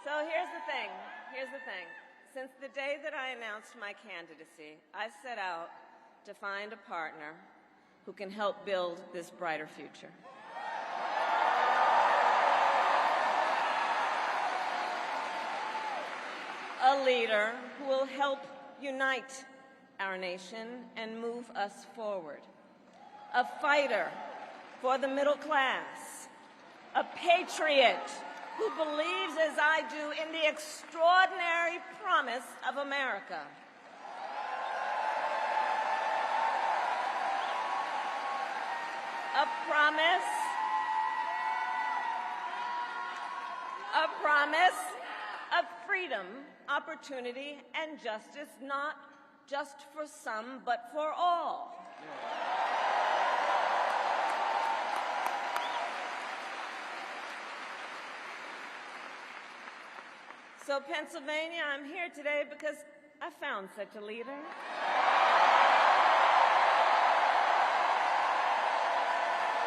So here's the thing. Since the day that I announced my candidacy, I set out to find a partner who can help build this brighter future. A leader who will help unite our nation and move us forward. A fighter for the middle class. A patriot who believes, as I do, in the extraordinary promise of America. A promise of freedom, opportunity, and justice, not just for some, but for all. So, Pennsylvania, I'm here today because I found such a leader.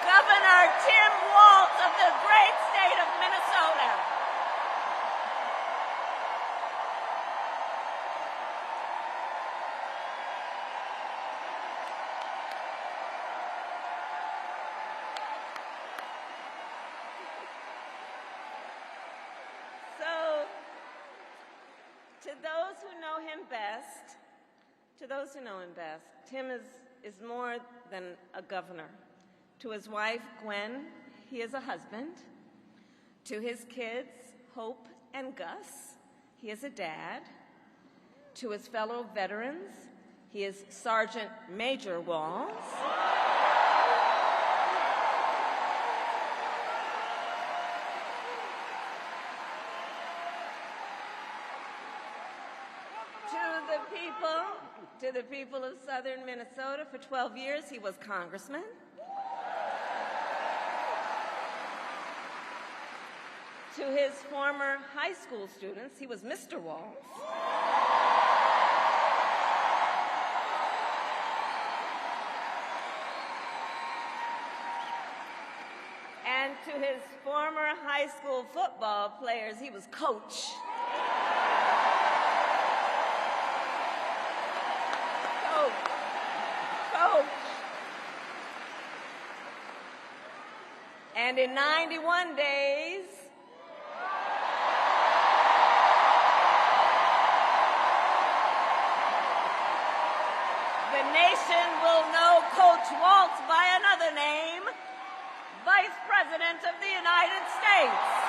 Governor Tim Waltz of the great state of Minnesota. So, to those who know him best, Tim is more than a governor. To his wife, Gwen, he is a husband. To his kids, Hope and Gus, he is a dad. To his fellow veterans, he is Sergeant Major Walz. To the people of southern Minnesota, for 12 years, he was congressman. To his former high school students, he was Mr. Walz. And to his former high school football players, he was Coach. And in 91 days, the nation will know Coach Waltz by another name, Vice President of the United States.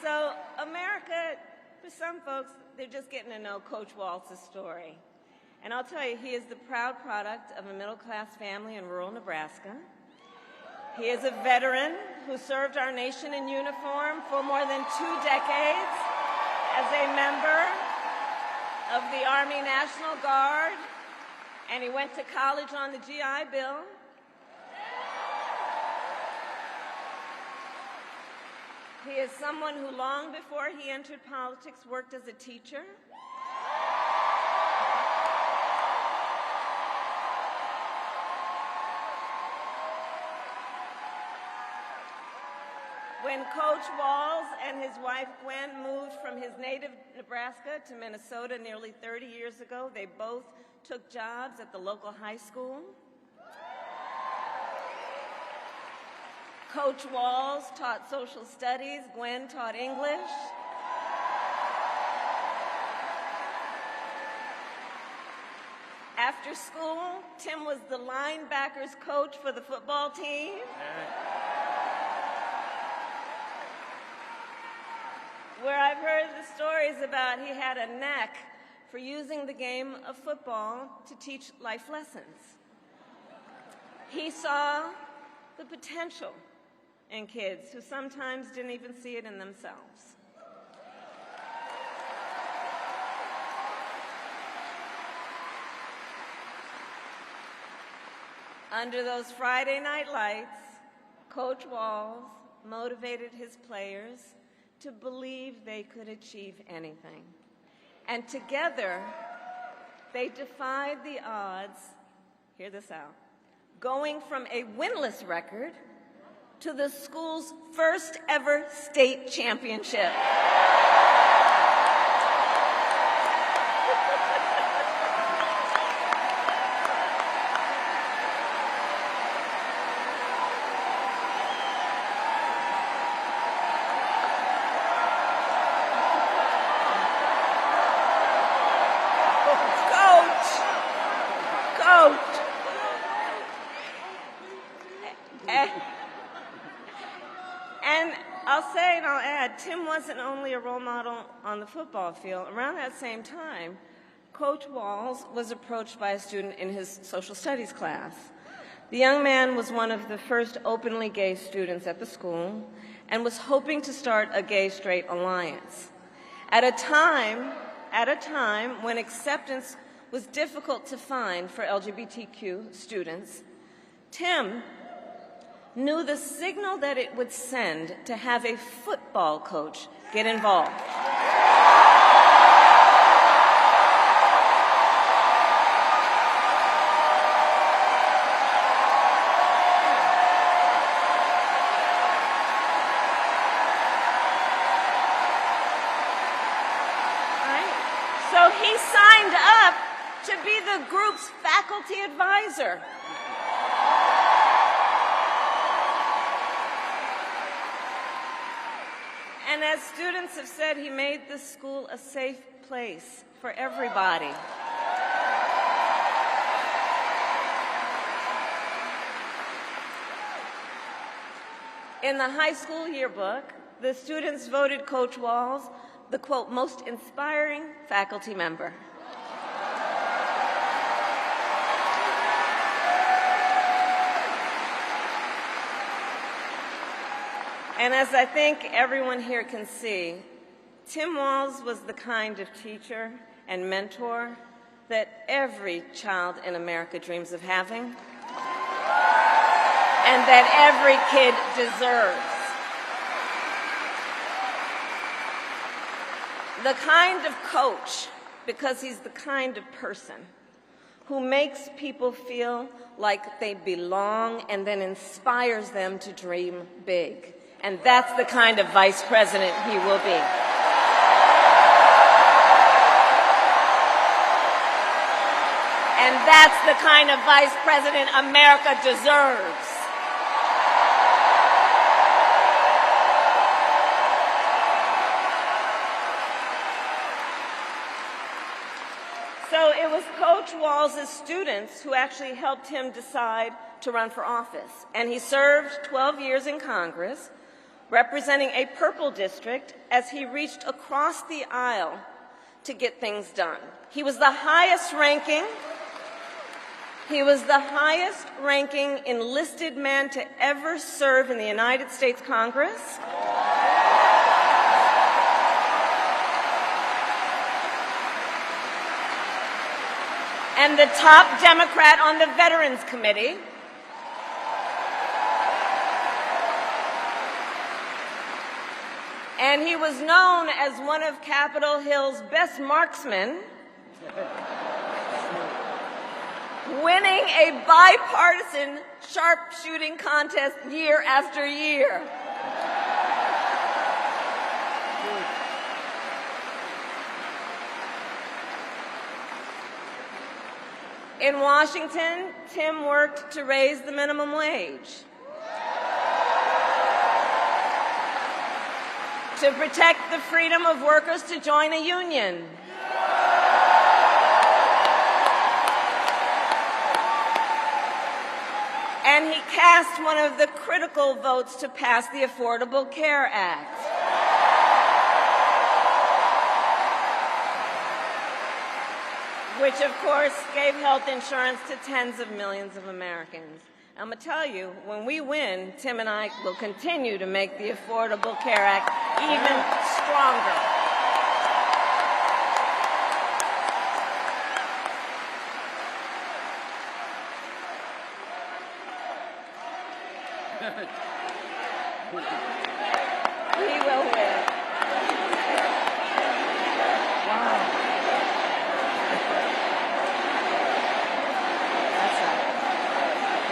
So America, for some folks, they're just getting to know Coach Waltz's story. And I'll tell you, he is the proud product of a middle-class family in rural Nebraska. He is a veteran who served our nation in uniform for more than 2 decades as a member of the Army National Guard, and he went to college on the GI Bill. He is someone who, long before he entered politics, worked as a teacher. When Coach Walz and his wife Gwen moved from his native Nebraska to Minnesota nearly 30 years ago, they both took jobs at the local high school. Coach Walz taught social studies, Gwen taught English. After school, Tim was the linebackers coach for the football team. Where I've heard the stories about he had a knack for using the game of football to teach life lessons. He saw the potential in kids who sometimes didn't even see it in themselves. Under those Friday night lights, Coach Walz motivated his players to believe they could achieve anything. And together, they defied the odds, hear this out, going from a winless record to the school's first ever state championship. And I'll say and I'll add, Tim wasn't only a role model on the football field. Around that same time, Coach Walz was approached by a student in his social studies class. The young man was one of the first openly gay students at the school and was hoping to start a gay-straight alliance. At a time when acceptance was difficult to find for LGBTQ students, Tim knew the signal that it would send to have a football coach get involved. So he signed up to be the group's faculty advisor. And as students have said, he made the school a safe place for everybody. In the high school yearbook, the students voted Coach Walz the, quote, most inspiring faculty member. And as I think everyone here can see, Tim Waltz was the kind of teacher and mentor that every child in America dreams of having, and that every kid deserves. The kind of coach, because he's the kind of person who makes people feel like they belong and then inspires them to dream big. And that's the kind of vice president he will be. And that's the kind of vice president America deserves. So it was Coach Walz's students who actually helped him decide to run for office. And he served 12 years in Congress, representing a purple district as he reached across the aisle to get things done. He was the highest ranking enlisted man to ever serve in the United States Congress. And the top Democrat on the Veterans Committee. And he was known as one of Capitol Hill's best marksmen, winning a bipartisan sharpshooting contest year after year. In Washington, Tim worked to raise the minimum wage, to protect the freedom of workers to join a union, and he cast one of the critical votes to pass the Affordable Care Act. Which, of course, gave health insurance to tens of millions of Americans. I'm going to tell you, when we win, Tim and I will continue to make the Affordable Care Act even stronger. He will win. Wow. That's right.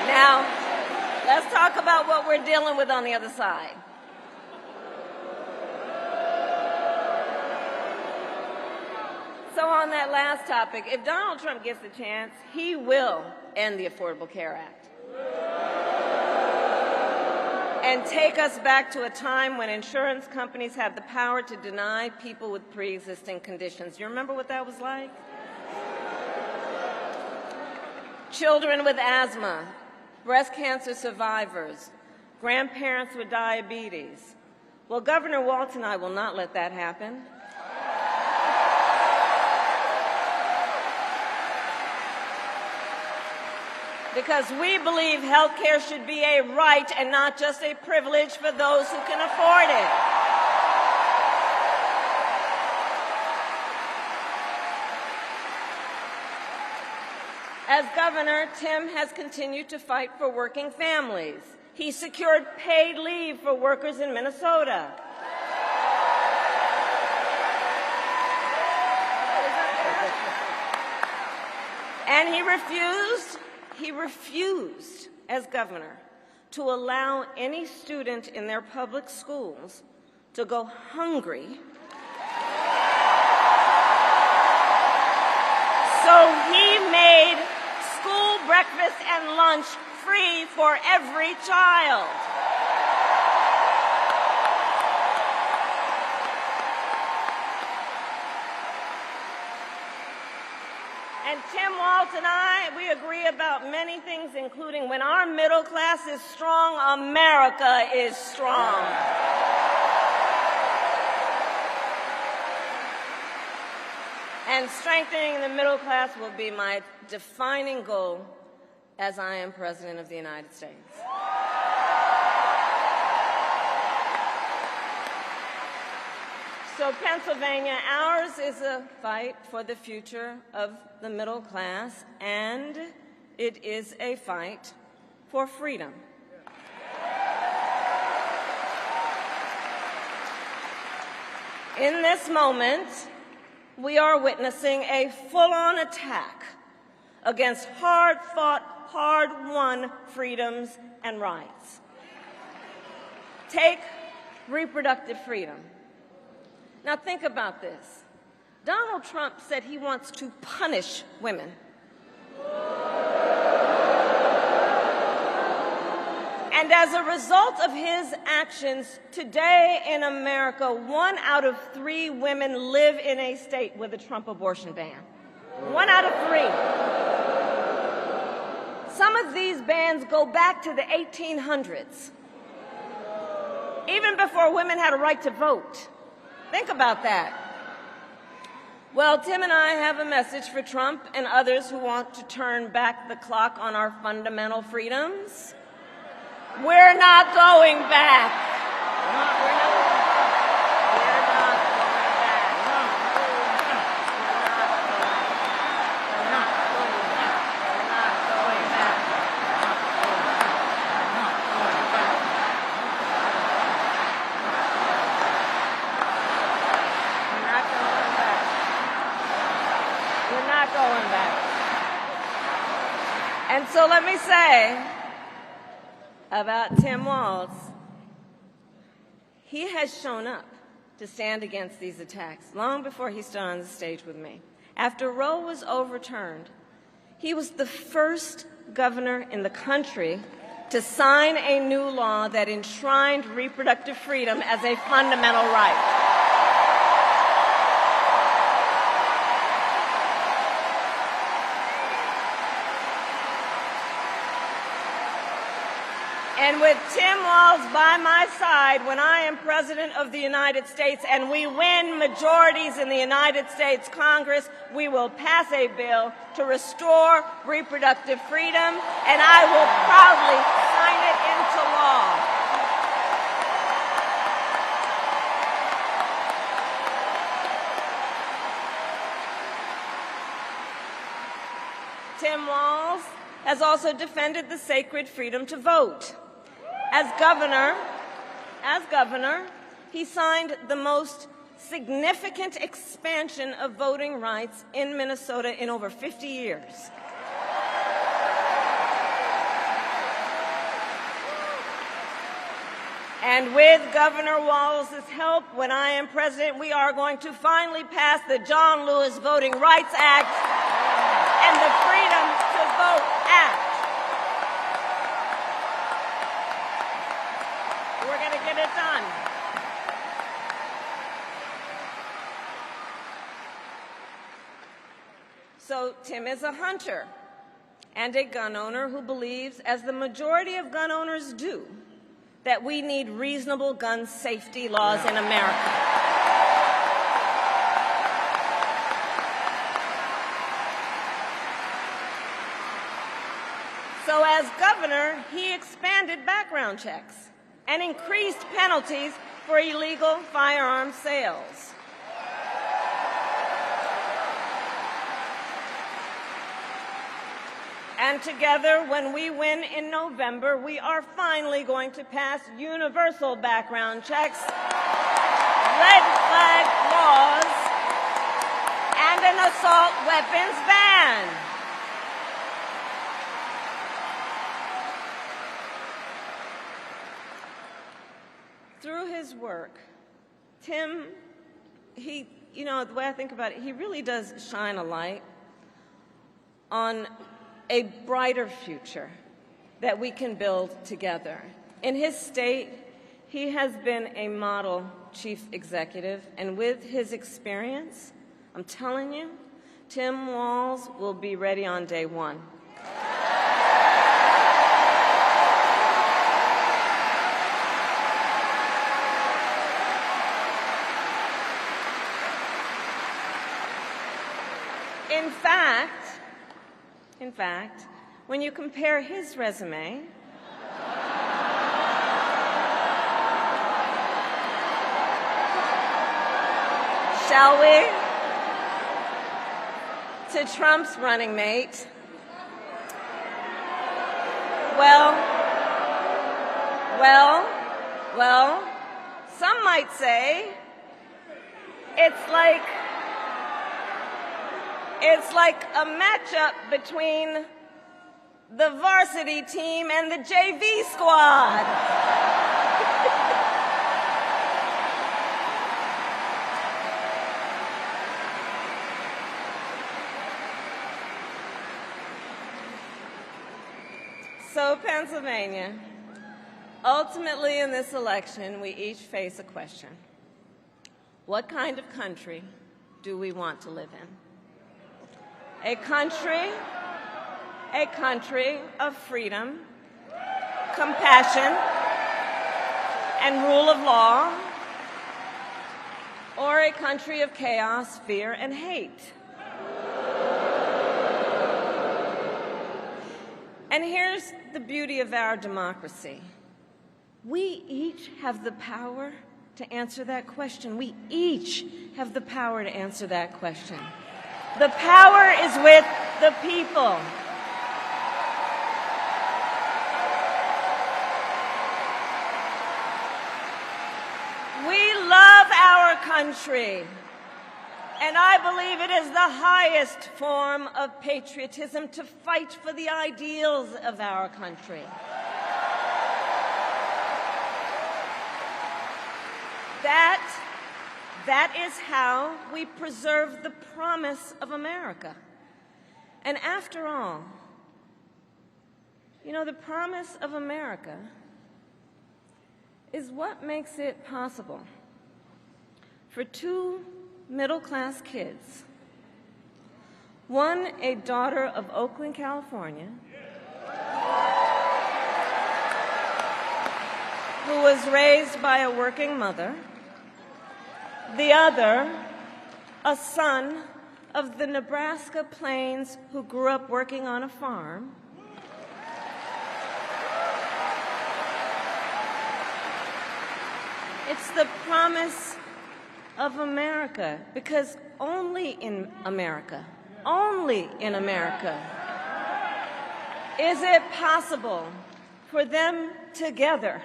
Now, let's talk about what we're dealing with on the other side. So on that last topic, if Donald Trump gets the chance, he will end the Affordable Care Act and take us back to a time when insurance companies had the power to deny people with pre-existing conditions. You remember what that was like? Children with asthma, breast cancer survivors, grandparents with diabetes. Well, Governor Walz and I will not let that happen. Because we believe health care should be a right and not just a privilege for those who can afford it. As governor, Tim has continued to fight for working families. He secured paid leave for workers in Minnesota. And he refused, as governor, to allow any student in their public schools to go hungry. So he made school breakfast and lunch free for every child. And Tim Waltz and I, we agree about many things, including when our middle class is strong, America is strong. And strengthening the middle class will be my defining goal as I am President of the United States. So Pennsylvania, ours is a fight for the future of the middle class, and it is a fight for freedom. In this moment, we are witnessing a full-on attack against hard-fought, hard-won freedoms and rights. Take reproductive freedom. Now think about this. Donald Trump said he wants to punish women. And as a result of his actions, today in America, 1 out of 3 women live in a state with a Trump abortion ban. 1 out of 3. Some of these bans go back to the 1800s, even before women had a right to vote. Think about that. Well, Tim and I have a message for Trump and others who want to turn back the clock on our fundamental freedoms. We're not going back. We're not going back. Going back. And so let me say about Tim Waltz, he has shown up to stand against these attacks long before he stood on the stage with me. After Roe was overturned, he was the first governor in the country to sign a new law that enshrined reproductive freedom as a fundamental right. And with Tim Walz by my side when I am President of the United States and we win majorities in the United States Congress, we will pass a bill to restore reproductive freedom, and I will proudly sign it into law. Tim Walz has also defended the sacred freedom to vote. As governor, he signed the most significant expansion of voting rights in Minnesota in over 50 years. And with Governor Walz's help, when I am president, we are going to finally pass the John Lewis Voting Rights Act and the Freedom to Vote Act. We're going to get it done. So Tim is a hunter and a gun owner who believes, as the majority of gun owners do, that we need reasonable gun safety laws in America. So as governor, he expanded background checks and increased penalties for illegal firearms sales. And together, when we win in November, we are finally going to pass universal background checks, red flag laws, and an assault weapons ban. Through his work, Tim, the way I think about it, he really does shine a light on a brighter future that we can build together. In his state, he has been a model chief executive, and with his experience, I'm telling you, Tim Waltz will be ready on day one. In fact, when you compare his resume shall we, to Trump's running mate, well, some might say it's like a matchup between the varsity team and the JV squad. So, Pennsylvania, ultimately in this election, we each face a question. What kind of country do we want to live in? A country of freedom, compassion, and rule of law, or a country of chaos, fear, and hate? And here's the beauty of our democracy. We each have the power to answer that question. We each have the power to answer that question. The power is with the people. We love our country, and I believe it is the highest form of patriotism to fight for the ideals of our country. That is how we preserve the promise of America. And after all, the promise of America is what makes it possible for two middle-class kids, one a daughter of Oakland, California, who was raised by a working mother, the other, a son of the Nebraska plains who grew up working on a farm. It's the promise of America, because only in America, is it possible for them together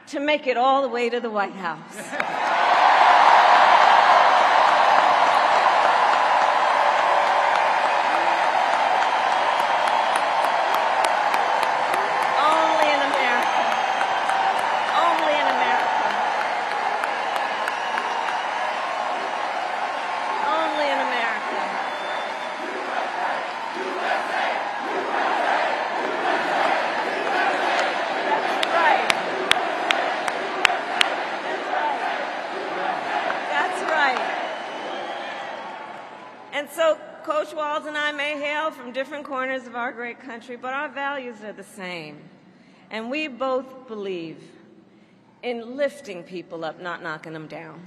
to make it all the way to the White House. And so Coach Walz and I may hail from different corners of our great country, but our values are the same. And we both believe in lifting people up, not knocking them down.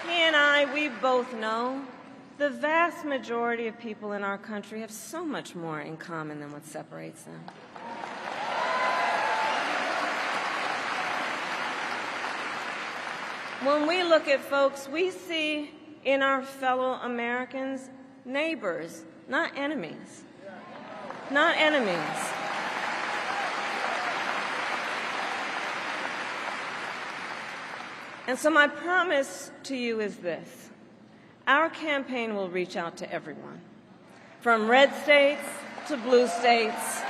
He and I, we both know the vast majority of people in our country have so much more in common than what separates them. When we look at folks, we see in our fellow Americans neighbors, not enemies. Not enemies. And so my promise to you is this. Our campaign will reach out to everyone, from red states to blue states,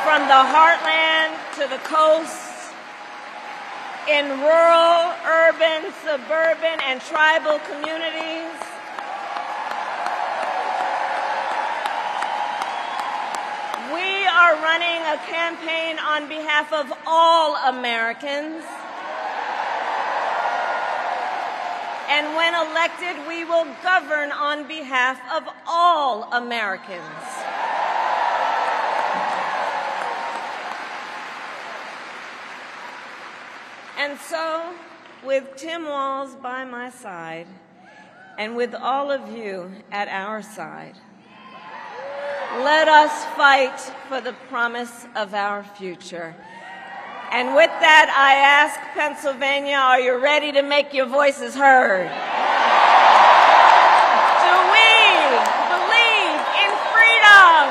from the heartland to the coast, in rural, urban, suburban, and tribal communities. We are running a campaign on behalf of all Americans. And when elected, we will govern on behalf of all Americans. And so, with Tim Waltz by my side, and with all of you at our side, let us fight for the promise of our future. And with that, I ask Pennsylvania, are you ready to make your voices heard? Do we believe in freedom?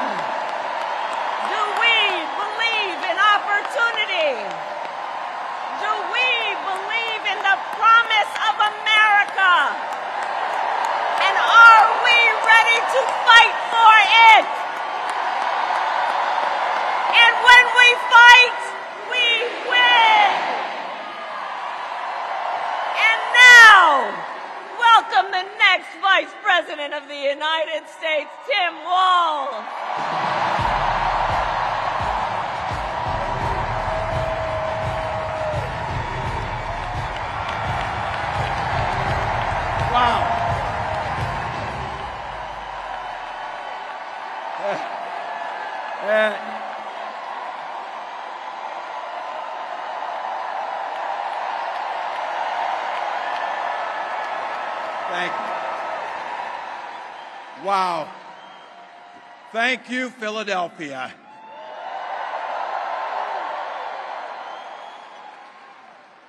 Do we believe in opportunity? Do we believe in the promise of America? And are we ready to fight for it? And when we fight, we win. And now, welcome the next Vice President of the United States, Tim Waltz. Wow. Thank you. Wow. Thank you, Philadelphia.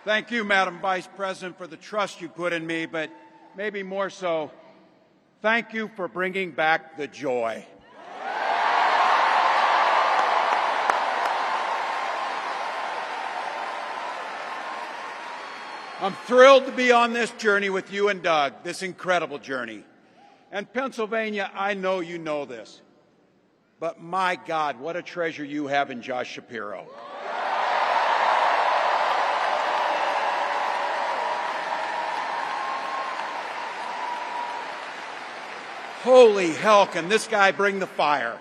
Thank you, Madam Vice President, for the trust you put in me, but maybe more so, thank you for bringing back the joy. I'm thrilled to be on this journey with you and Doug, this incredible journey. And Pennsylvania, I know you know this, but my God, what a treasure you have in Josh Shapiro. Holy hell, can this guy bring the fire?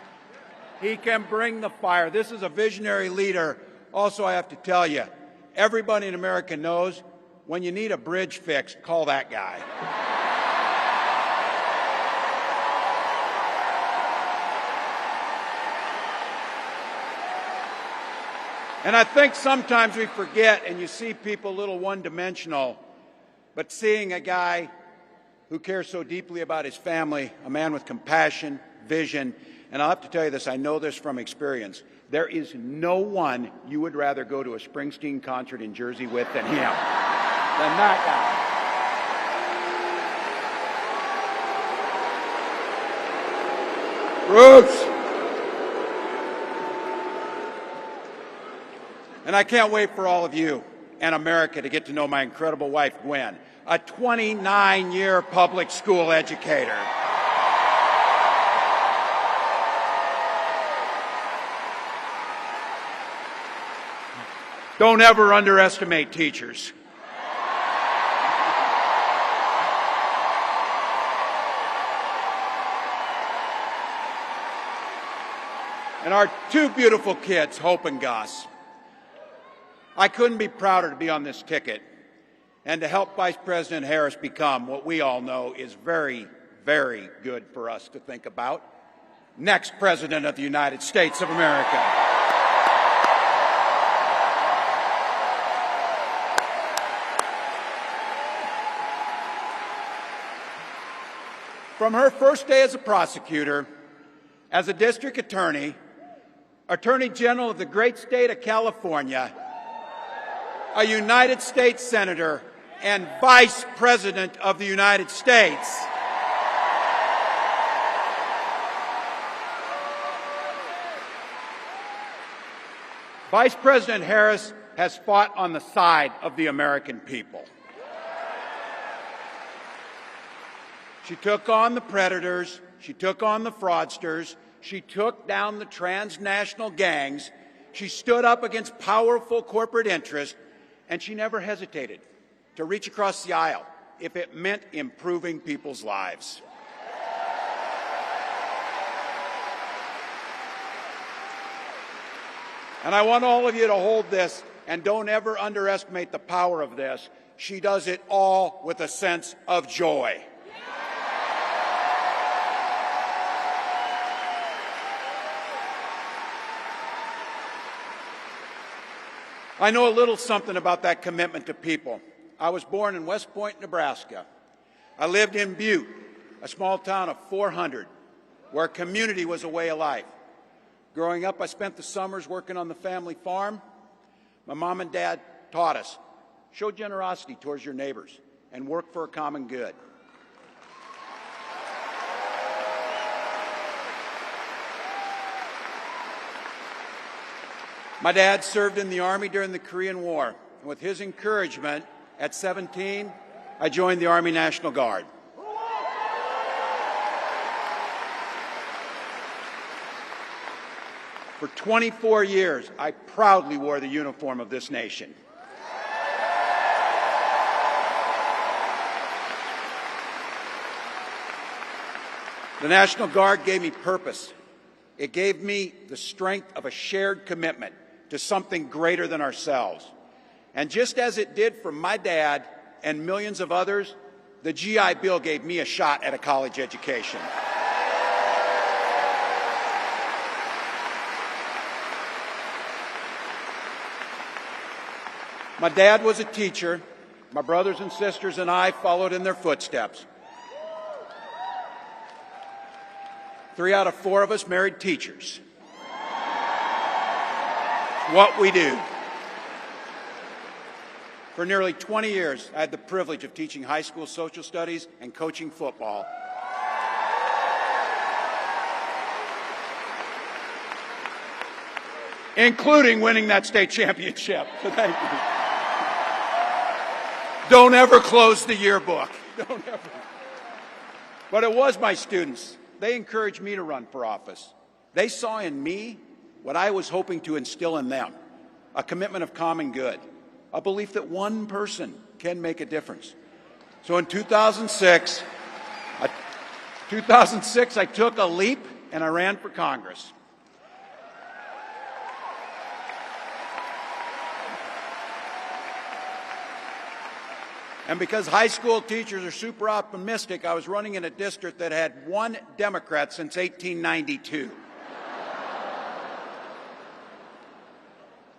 He can bring the fire. This is a visionary leader. Also, I have to tell you, everybody in America knows when you need a bridge fixed, call that guy. And I think sometimes we forget, and you see people a little one-dimensional, but seeing a guy who cares so deeply about his family, a man with compassion, vision, and I'll have to tell you this, I know this from experience. There is no one you would rather go to a Springsteen concert in Jersey with than him, than that Roots. And I can't wait for all of you and America to get to know my incredible wife, Gwen, a 29-year public school educator. Don't ever underestimate teachers. And our two beautiful kids, Hope and Gus. I couldn't be prouder to be on this ticket and to help Vice President Harris become what we all know is very, very good for us to think about, next President of the United States of America. From her first day as a prosecutor, as a district attorney, Attorney General of the great state of California, a United States Senator, and Vice President of the United States. Vice President Harris has fought on the side of the American people. She took on the predators, she took on the fraudsters, she took down the transnational gangs, she stood up against powerful corporate interests, and she never hesitated to reach across the aisle if it meant improving people's lives. And I want all of you to hold this, and don't ever underestimate the power of this. She does it all with a sense of joy. I know a little something about that commitment to people. I was born in West Point, Nebraska. I lived in Butte, a small town of 400, where community was a way of life. Growing up, I spent the summers working on the family farm. My mom and dad taught us, show generosity towards your neighbors and work for a common good. My dad served in the Army during the Korean War, and with his encouragement, at 17, I joined the Army National Guard. For 24 years, I proudly wore the uniform of this nation. The National Guard gave me purpose. It gave me the strength of a shared commitment to something greater than ourselves. And just as it did for my dad and millions of others, the GI Bill gave me a shot at a college education. My dad was a teacher. My brothers and sisters and I followed in their footsteps. 3 out of 4 of us married teachers. What we do. For nearly 20 years, I had the privilege of teaching high school social studies and coaching football. Including winning that state championship. So thank you. Don't ever close the yearbook. Don't ever. But it was my students. They encouraged me to run for office. They saw in me what I was hoping to instill in them, a commitment of common good, a belief that one person can make a difference. So in 2006, I took a leap and I ran for Congress. And because high school teachers are super optimistic, I was running in a district that had 1 Democrat since 1892.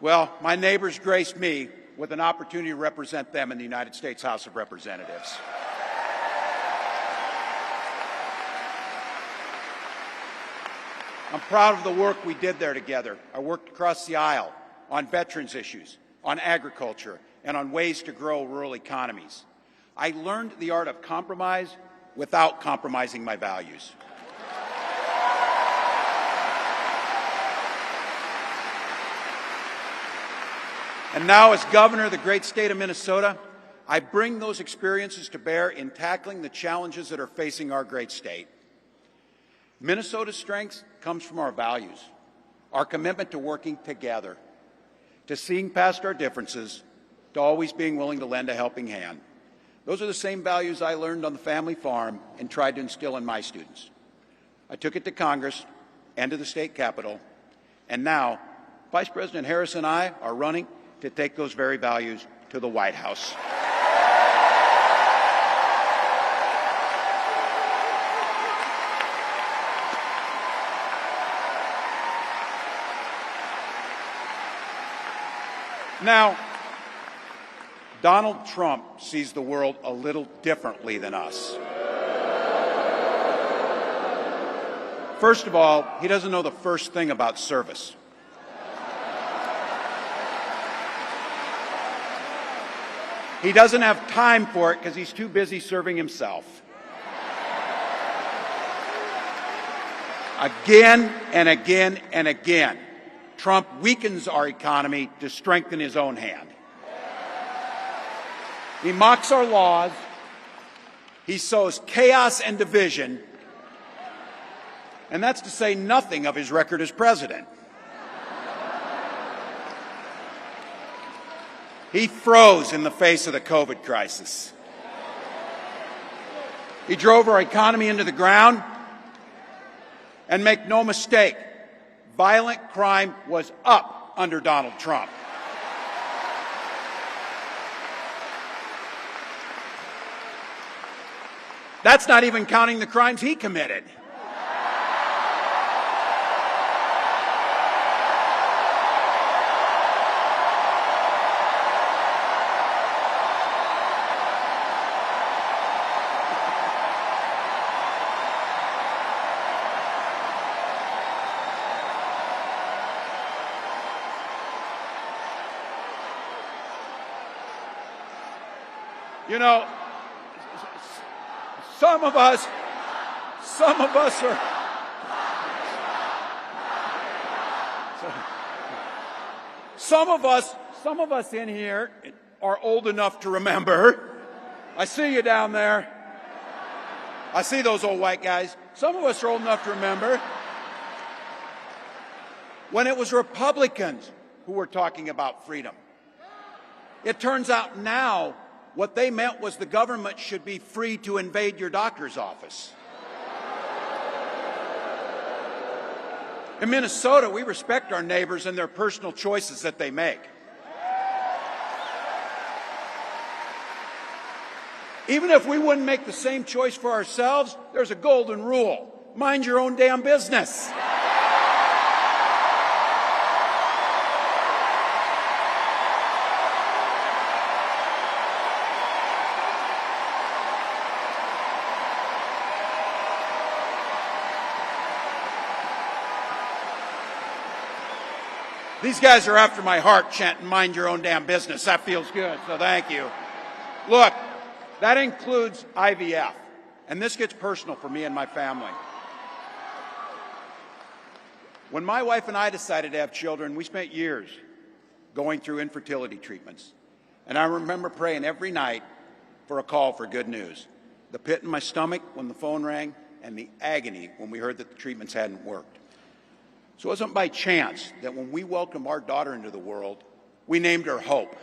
Well, my neighbors graced me with an opportunity to represent them in the United States House of Representatives. I'm proud of the work we did there together. I worked across the aisle on veterans issues, on agriculture, and on ways to grow rural economies. I learned the art of compromise without compromising my values. And now, as governor of the great state of Minnesota, I bring those experiences to bear in tackling the challenges that are facing our great state. Minnesota's strength comes from our values, our commitment to working together, to seeing past our differences, to always being willing to lend a helping hand. Those are the same values I learned on the family farm and tried to instill in my students. I took it to Congress and to the state capitol, and now Vice President Harris and I are running to take those very values to the White House. Now, Donald Trump sees the world a little differently than us. First of all, he doesn't know the first thing about service. He doesn't have time for it because he's too busy serving himself. Again and again and again, Trump weakens our economy to strengthen his own hand. He mocks our laws. He sows chaos and division. And that's to say nothing of his record as president. He froze in the face of the COVID crisis. He drove our economy into the ground. And make no mistake, violent crime was up under Donald Trump. That's not even counting the crimes he committed. You know, some of us in here are old enough to remember. I see you down there. I see those old white guys. Some of us are old enough to remember when it was Republicans who were talking about freedom. It turns out now what they meant was the government should be free to invade your doctor's office. In Minnesota, we respect our neighbors and their personal choices that they make. Even if we wouldn't make the same choice for ourselves, there's a golden rule. Mind your own damn business. These guys are after my heart chanting, mind your own damn business. That feels good, so thank you. Look, that includes IVF, and this gets personal for me and my family. When my wife and I decided to have children, we spent years going through infertility treatments. And I remember praying every night for a call for good news. The pit in my stomach when the phone rang, and the agony when we heard that the treatments hadn't worked. So it wasn't by chance that when we welcomed our daughter into the world, we named her Hope.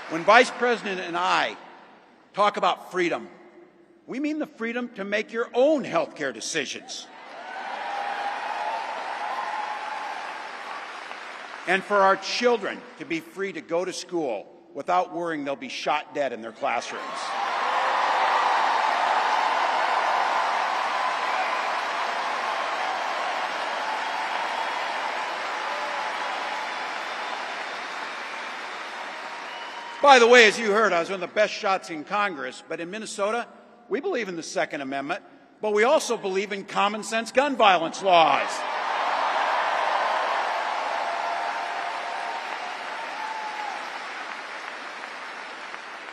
When Vice President and I talk about freedom, we mean the freedom to make your own health care decisions. And for our children to be free to go to school without worrying they'll be shot dead in their classrooms. By the way, as you heard, I was one of the best shots in Congress, but in Minnesota, we believe in the Second Amendment, but we also believe in common sense gun violence laws.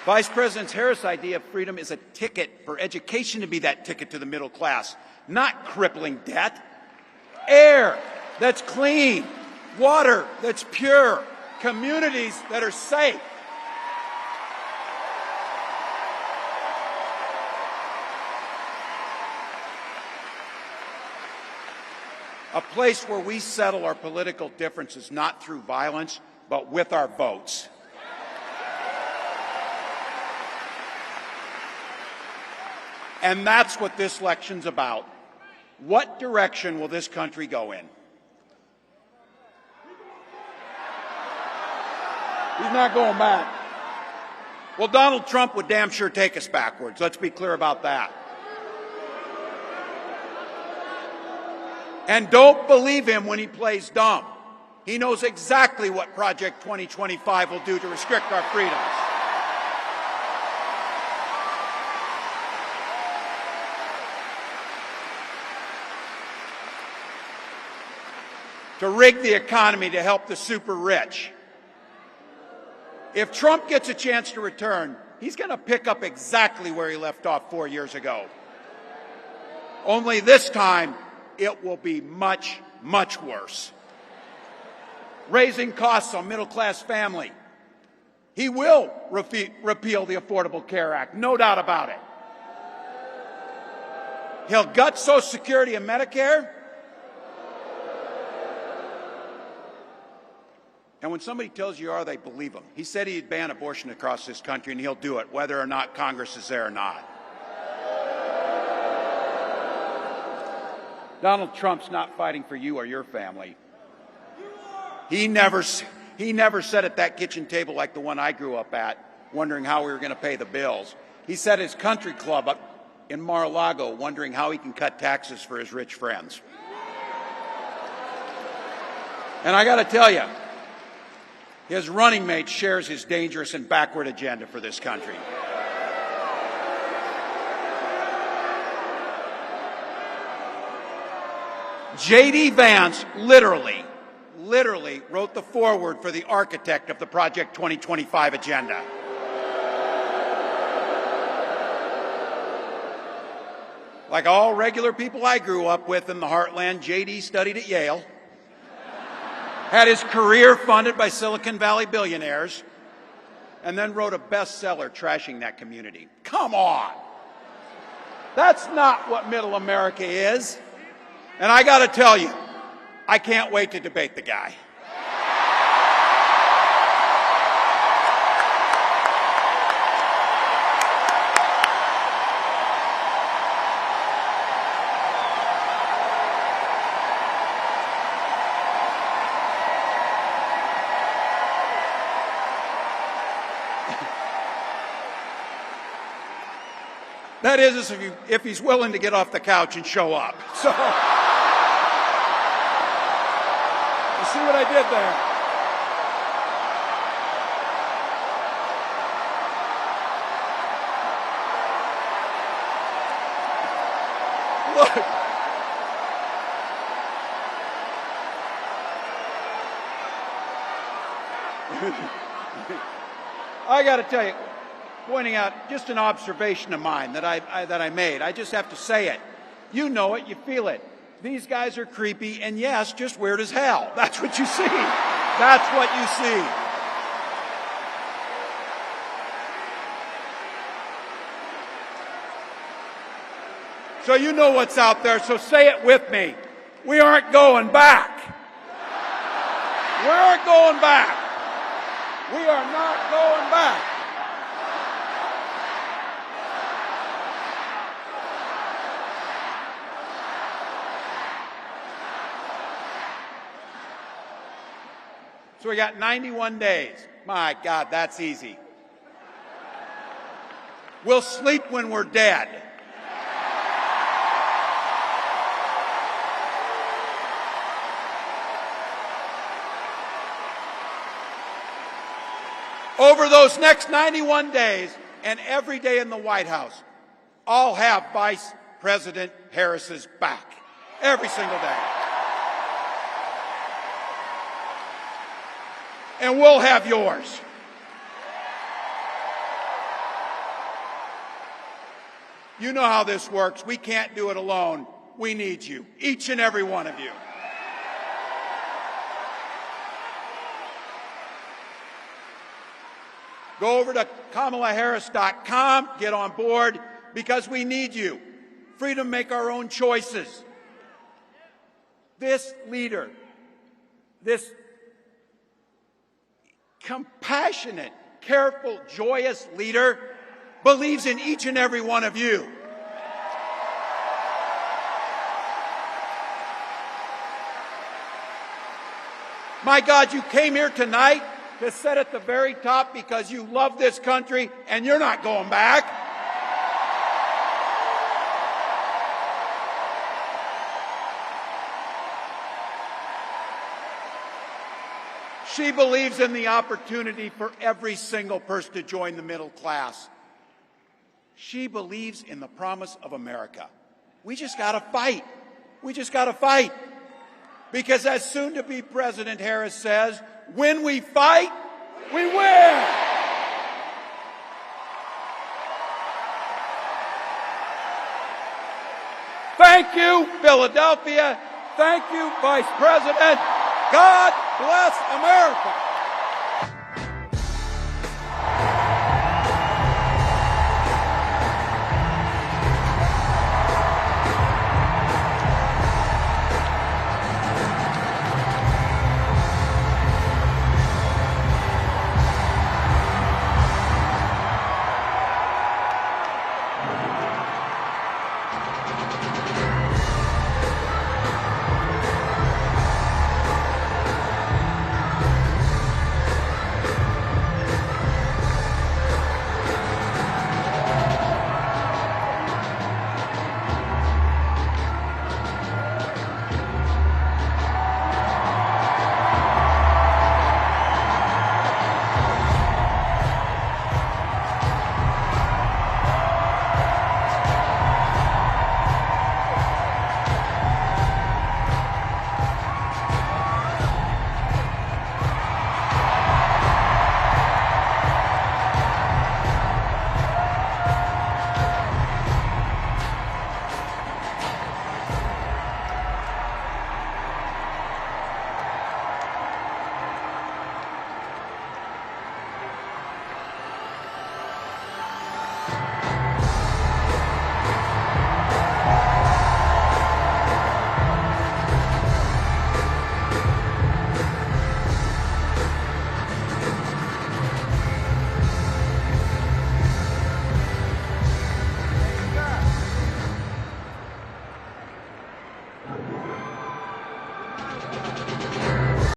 Vice President Harris' idea of freedom is a ticket for education to be that ticket to the middle class, not crippling debt. Air that's clean, water that's pure, communities that are safe. A place where we settle our political differences not through violence, but with our votes. And that's what this election's about. What direction will this country go in? He's not going back. Well, Donald Trump would damn sure take us backwards. Let's be clear about that. And don't believe him when he plays dumb. He knows exactly what Project 2025 will do to restrict our freedoms. To rig the economy to help the super rich. If Trump gets a chance to return, he's going to pick up exactly where he left off 4 years ago. Only this time, it will be much, much worse. Raising costs on middle-class family. He will repeal the Affordable Care Act, no doubt about it. He'll gut Social Security and Medicare. And when somebody tells you are, they believe him. He said he'd ban abortion across this country, and he'll do it, whether or not Congress is there or not. Donald Trump's not fighting for you or your family. He never sat at that kitchen table like the one I grew up at, wondering how we were going to pay the bills. He sat at his country club up in Mar-a-Lago, wondering how he can cut taxes for his rich friends. And I got to tell you, his running mate shares his dangerous and backward agenda for this country. J.D. Vance literally wrote the foreword for the architect of the Project 2025 agenda. Like all regular people I grew up with in the heartland, J.D. studied at Yale, had his career funded by Silicon Valley billionaires, and then wrote a bestseller trashing that community. Come on! That's not what middle America is. And I got to tell you, I can't wait to debate the guy. That is, if he's willing to get off the couch and show up. So, you see what I did there? Look. I got to tell you, pointing out just an observation of mine that I made. I just have to say it. You know it, you feel it. These guys are creepy and, yes, just weird as hell. That's what you see. That's what you see. So you know what's out there, so say it with me. We aren't going back. We aren't going back. We are not going back. So we got 91 days. My God, that's easy. We'll sleep when we're dead. Over those next 91 days and every day in the White House, I'll have Vice President Harris's back. Every single day. And we'll have yours. You know how this works. We can't do it alone. We need you, each and every one of you. Go over to KamalaHarris.com, get on board, because we need you. Freedom to make our own choices. This leader, this compassionate, careful, joyous leader, believes in each and every one of you. My God, you came here tonight to sit at the very top because you love this country and you're not going back. She believes in the opportunity for every single person to join the middle class. She believes in the promise of America. We just got to fight. We just got to fight. Because as soon-to-be President Harris says, when we fight, we win. Thank you, Philadelphia. Thank you, Vice President. God bless America.